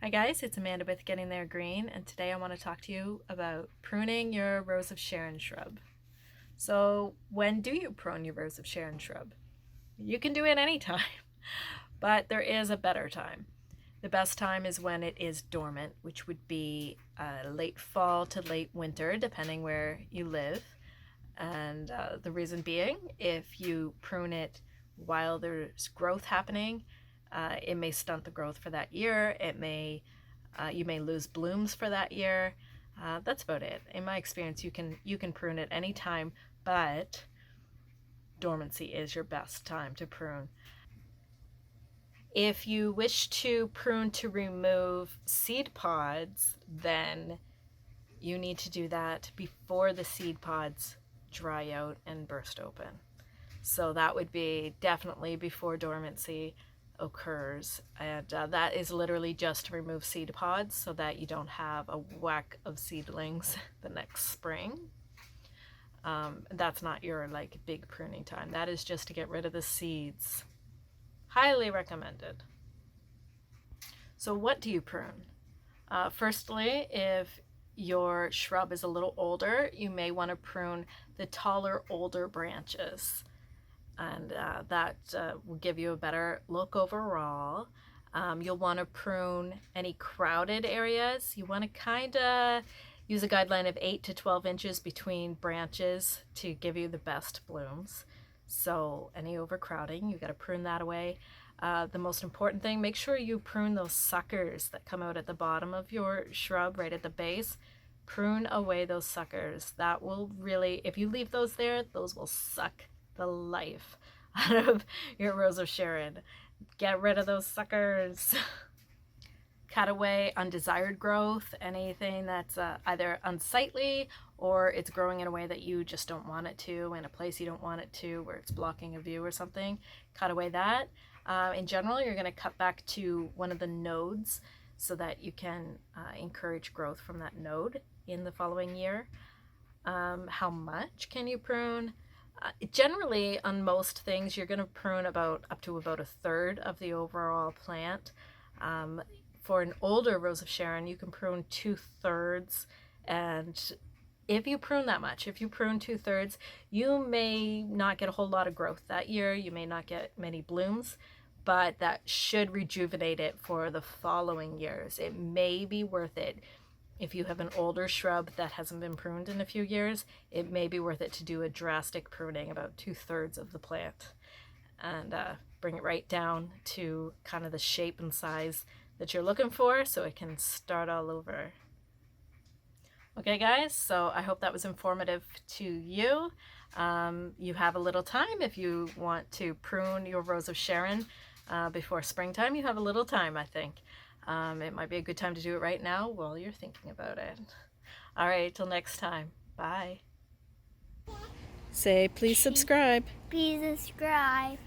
Hi guys, it's Amanda with Getting There Green, and today I want to talk to you about pruning your Rose of Sharon shrub. So when do you prune your Rose of Sharon shrub? You can do it anytime, but there is a better time. The best time is when it is dormant, which would be late fall to late winter, depending where you live. And the reason being, if you prune it while there's growth happening, it may stunt the growth for that year. You may lose blooms for that year. That's about it. In my experience, you can prune at any time, but dormancy is your best time to prune. If you wish to prune to remove seed pods, then you need to do that before the seed pods dry out and burst open. So that would be definitely before dormancy occurs, and that is literally just to remove seed pods so that you don't have a whack of seedlings the next spring. That's not your like big pruning time. That is just to get rid of the seeds. Highly recommended. So what do you prune? Firstly, if your shrub is a little older, you may want to prune the taller, older branches, and that will give you a better look overall. You'll want to prune any crowded areas. You want to kind of use a guideline of 8 to 12 inches between branches to give you the best blooms. So any overcrowding, you got to prune that away. The most important thing, make sure you prune those suckers that come out at the bottom of your shrub, right at the base. Prune away those suckers. That will really, if you leave those there, those will suck the life out of your Rose of Sharon. Get rid of those suckers. Cut away undesired growth, anything that's either unsightly or it's growing in a way that you just don't want it to, in a place you don't want it to, where it's blocking a view or something. Cut away that. In general, you're going to cut back to one of the nodes so that you can encourage growth from that node in the following year. How much can you prune? Generally, on most things, you're going to prune up to about a third of the overall plant. For an older Rose of Sharon, you can prune 2/3, and if you prune that much, if you prune 2/3, you may not get a whole lot of growth that year. You may not get many blooms, but that should rejuvenate it for the following years. It may be worth it. If you have an older shrub that hasn't been pruned in a few years, it may be worth it to do a drastic pruning, about 2/3 of the plant, and bring it right down to kind of the shape and size that you're looking for so it can start all over. Okay guys, so I hope that was informative to you. You have a little time if you want to prune your Rose of Sharon before springtime. You have a little time, I think. It might be a good time to do it right now while you're thinking about it. All right, till next time. Bye. Say please subscribe. Please subscribe.